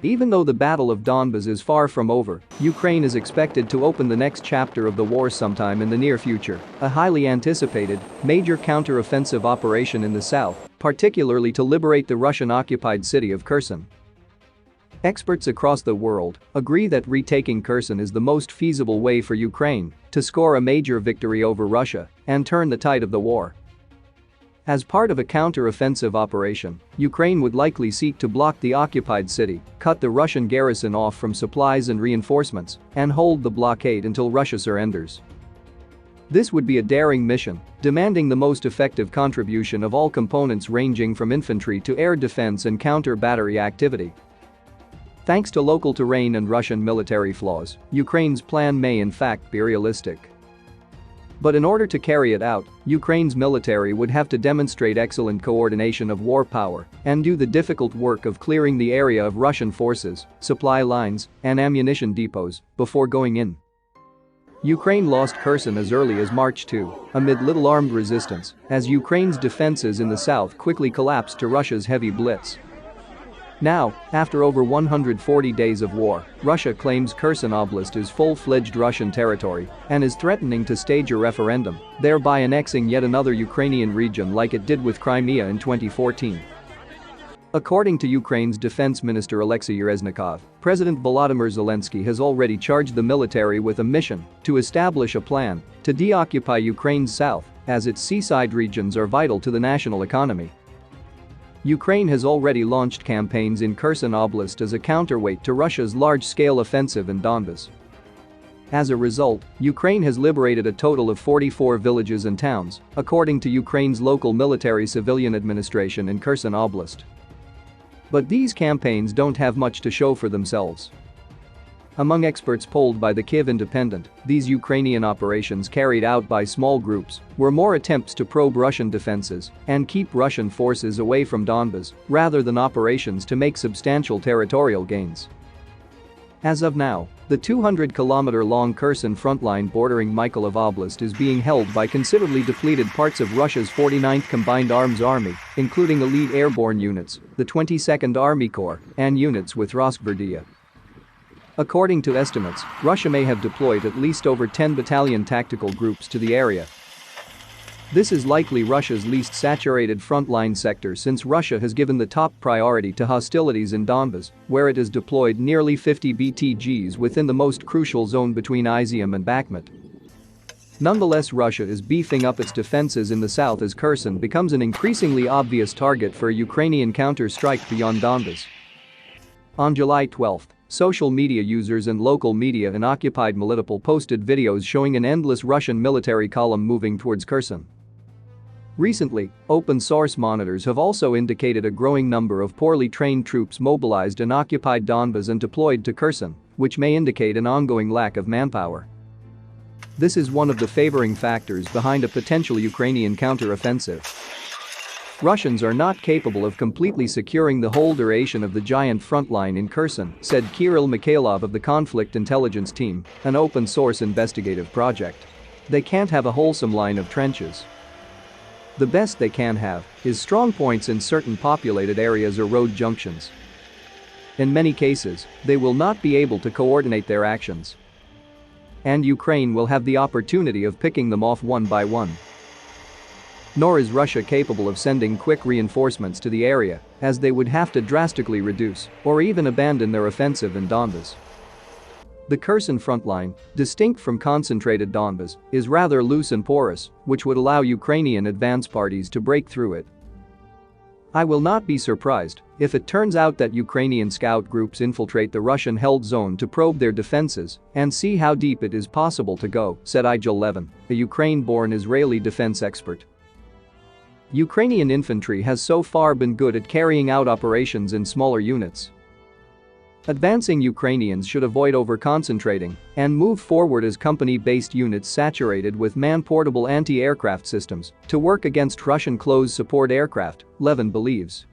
Even though the Battle of Donbas is far from over, Ukraine is expected to open the next chapter of the war sometime in the near future, a highly anticipated, major counter-offensive operation in the south, particularly to liberate the Russian-occupied city of Kherson. Experts across the world agree that retaking Kherson is the most feasible way for Ukraine to score a major victory over Russia and turn the tide of the war. As part of a counter-offensive operation, Ukraine would likely seek to block the occupied city, cut the Russian garrison off from supplies and reinforcements, and hold the blockade until Russia surrenders. This would be a daring mission, demanding the most effective contribution of all components ranging from infantry to air defense and counter-battery activity. Thanks to local terrain and Russian military flaws, Ukraine's plan may in fact be realistic. But in order to carry it out, Ukraine's military would have to demonstrate excellent coordination of war power and do the difficult work of clearing the area of Russian forces, supply lines, and ammunition depots before going in. Ukraine lost Kherson as early as March 2, amid little armed resistance, as Ukraine's defenses in the south quickly collapsed to Russia's heavy blitz. Now, after over 140 days of war, Russia claims Kherson Oblast is full-fledged Russian territory and is threatening to stage a referendum, thereby annexing yet another Ukrainian region like it did with Crimea in 2014. According to Ukraine's Defense Minister Alexei Reznikov, President Volodymyr Zelensky has already charged the military with a mission to establish a plan to deoccupy Ukraine's south, as its seaside regions are vital to the national economy. Ukraine has already launched campaigns in Kherson Oblast as a counterweight to Russia's large-scale offensive in Donbas. As a result, Ukraine has liberated a total of 44 villages and towns, according to Ukraine's local military civilian administration in Kherson Oblast. But these campaigns don't have much to show for themselves. Among experts polled by the Kyiv Independent, these Ukrainian operations carried out by small groups were more attempts to probe Russian defenses and keep Russian forces away from Donbas rather than operations to make substantial territorial gains. As of now, the 200-kilometer-long Kherson frontline bordering Mykolaiv Oblast is being held by considerably depleted parts of Russia's 49th Combined Arms Army, including elite airborne units, the 22nd Army Corps, and units with Rosgvardia. According to estimates, Russia may have deployed at least over 10 battalion tactical groups to the area. This is likely Russia's least saturated frontline sector since Russia has given the top priority to hostilities in Donbas, where it has deployed nearly 50 BTGs within the most crucial zone between Izium and Bakhmut. Nonetheless, Russia is beefing up its defenses in the south as Kherson becomes an increasingly obvious target for a Ukrainian counter-strike beyond Donbas. On July 12, social media users and local media in occupied Melitopol posted videos showing an endless Russian military column moving towards Kherson. Recently, open-source monitors have also indicated a growing number of poorly trained troops mobilized in occupied Donbas and deployed to Kherson, which may indicate an ongoing lack of manpower. This is one of the favoring factors behind a potential Ukrainian counter-offensive. Russians are not capable of completely securing the whole duration of the giant frontline in Kherson, said Kirill Mikhailov of the Conflict Intelligence Team, an open-source investigative project. They can't have a wholesome line of trenches. The best they can have is strong points in certain populated areas or road junctions. In many cases, they will not be able to coordinate their actions. And Ukraine will have the opportunity of picking them off one by one. Nor is Russia capable of sending quick reinforcements to the area, as they would have to drastically reduce or even abandon their offensive in Donbas. The Kherson frontline, distinct from concentrated Donbas, is rather loose and porous, which would allow Ukrainian advance parties to break through it. I will not be surprised if it turns out that Ukrainian scout groups infiltrate the Russian-held zone to probe their defenses and see how deep it is possible to go, said Igil Levin, a Ukraine-born Israeli defense expert. Ukrainian infantry has so far been good at carrying out operations in smaller units. Advancing Ukrainians should avoid over-concentrating and move forward as company-based units saturated with man-portable anti-aircraft systems to work against Russian close support aircraft, Levin believes.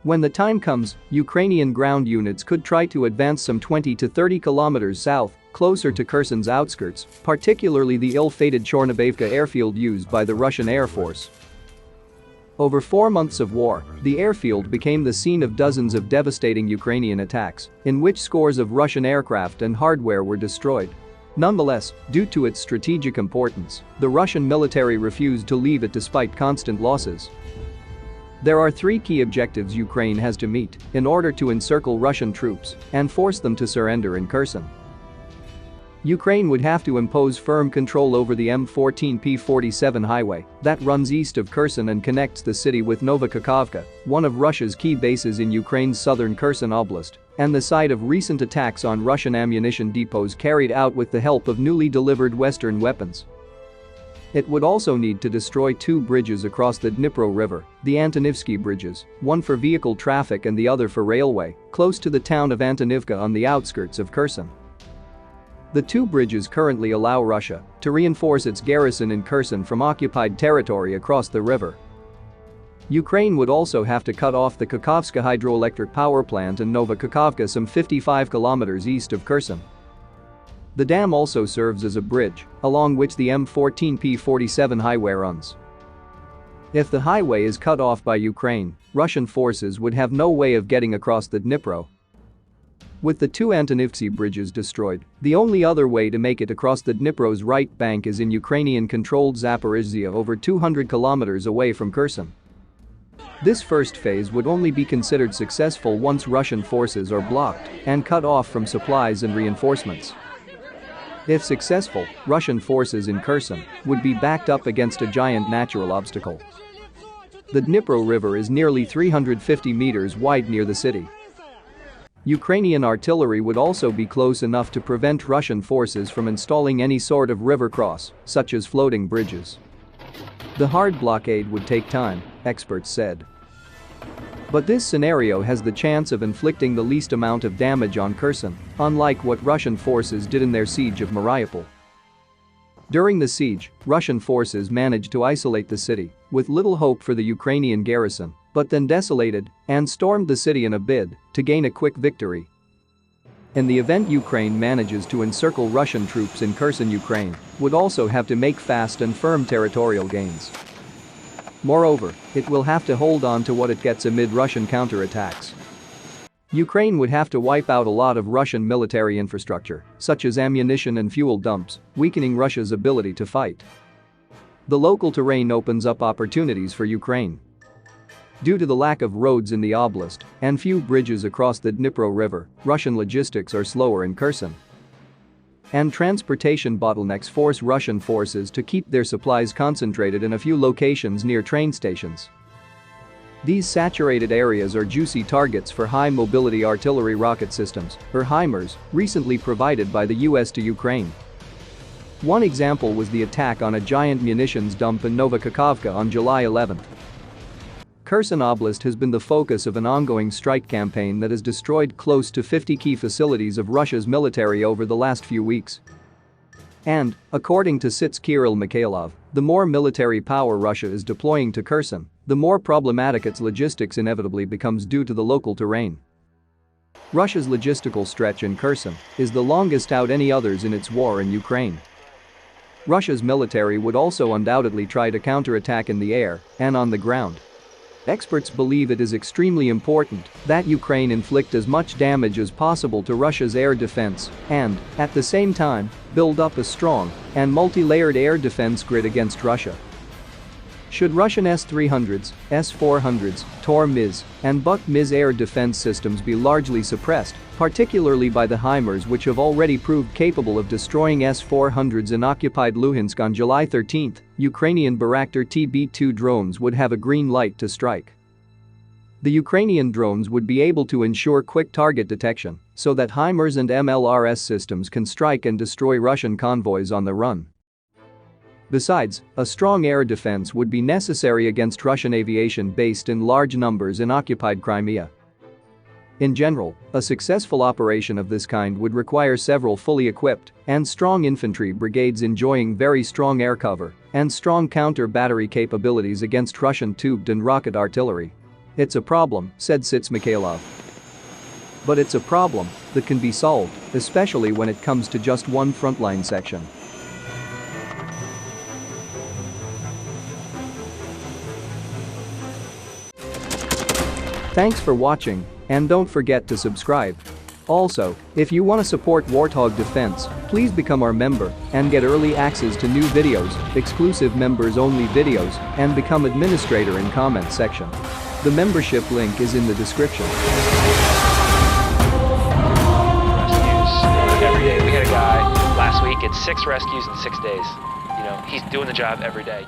When the time comes, Ukrainian ground units could try to advance some 20 to 30 kilometers south, closer to Kherson's outskirts, particularly the ill-fated Chornobayvka airfield used by the Russian Air Force. Over 4 months of war, the airfield became the scene of dozens of devastating Ukrainian attacks, in which scores of Russian aircraft and hardware were destroyed. Nonetheless, due to its strategic importance, the Russian military refused to leave it despite constant losses. There are 3 key objectives Ukraine has to meet in order to encircle Russian troops and force them to surrender in Kherson. Ukraine would have to impose firm control over the M14P47 highway that runs east of Kherson and connects the city with Novokakhovka, one of Russia's key bases in Ukraine's southern Kherson Oblast, and the site of recent attacks on Russian ammunition depots carried out with the help of newly delivered Western weapons. It would also need to destroy 2 bridges across the Dnipro River, the Antonivsky bridges, one for vehicle traffic and the other for railway, close to the town of Antonivka on the outskirts of Kherson. The 2 bridges currently allow Russia to reinforce its garrison in Kherson from occupied territory across the river. Ukraine would also have to cut off the Kakhovska hydroelectric power plant in Novokakhovka some 55 kilometers east of Kherson. The dam also serves as a bridge, along which the M14P47 highway runs. If the highway is cut off by Ukraine, Russian forces would have no way of getting across the Dnipro. With the 2 Antonivsky bridges destroyed, the only other way to make it across the Dnipro's right bank is in Ukrainian-controlled Zaporizhzhia over 200 kilometers away from Kherson. This first phase would only be considered successful once Russian forces are blocked and cut off from supplies and reinforcements. If successful, Russian forces in Kherson would be backed up against a giant natural obstacle. The Dnipro River is nearly 350 meters wide near the city. Ukrainian artillery would also be close enough to prevent Russian forces from installing any sort of river cross, such as floating bridges. The hard blockade would take time, experts said. But this scenario has the chance of inflicting the least amount of damage on Kherson, unlike what Russian forces did in their siege of Mariupol. During the siege, Russian forces managed to isolate the city, with little hope for the Ukrainian garrison, but then desolated and stormed the city in a bid to gain a quick victory. In the event Ukraine manages to encircle Russian troops in Kherson, Ukraine would also have to make fast and firm territorial gains. Moreover, it will have to hold on to what it gets amid Russian counterattacks. Ukraine would have to wipe out a lot of Russian military infrastructure, such as ammunition and fuel dumps, weakening Russia's ability to fight. The local terrain opens up opportunities for Ukraine. Due to the lack of roads in the oblast and few bridges across the Dnipro River, Russian logistics are slower in Kherson. And transportation bottlenecks force Russian forces to keep their supplies concentrated in a few locations near train stations. These saturated areas are juicy targets for high-mobility artillery rocket systems, or HIMARS, recently provided by the US to Ukraine. One example was the attack on a giant munitions dump in Novokakhovka on July 11. Kherson Oblast has been the focus of an ongoing strike campaign that has destroyed close to 50 key facilities of Russia's military over the last few weeks. And, according to CIT's Kirill Mikhailov, the more military power Russia is deploying to Kherson, the more problematic its logistics inevitably becomes due to the local terrain. Russia's logistical stretch in Kherson is the longest out any others in its war in Ukraine. Russia's military would also undoubtedly try to counterattack in the air and on the ground. Experts believe it is extremely important that Ukraine inflict as much damage as possible to Russia's air defense and, at the same time, build up a strong and multi-layered air defense grid against Russia. Should Russian S-300s, S-400s, Tor-MiS, and Buk-MiS air defense systems be largely suppressed, particularly by the HIMARS which have already proved capable of destroying S-400s in occupied Luhansk on July 13, Ukrainian Bayraktar TB2 drones would have a green light to strike. The Ukrainian drones would be able to ensure quick target detection so that HIMARS and MLRS systems can strike and destroy Russian convoys on the run. Besides, a strong air defense would be necessary against Russian aviation based in large numbers in occupied Crimea. In general, a successful operation of this kind would require several fully equipped and strong infantry brigades enjoying very strong air cover and strong counter-battery capabilities against Russian tubed and rocket artillery. It's a problem, said CIT's Mikhailov. But it's a problem that can be solved, especially when it comes to just one frontline section. Thanks for watching, and don't forget to subscribe. Also, if you want to support Warthog Defense, please become our member and get early access to new videos, exclusive members-only videos, and become administrator in comment section. The membership link is in the description. Rescues every day. We had a guy last week at 6 rescues in 6 days. You know, he's doing the job every day.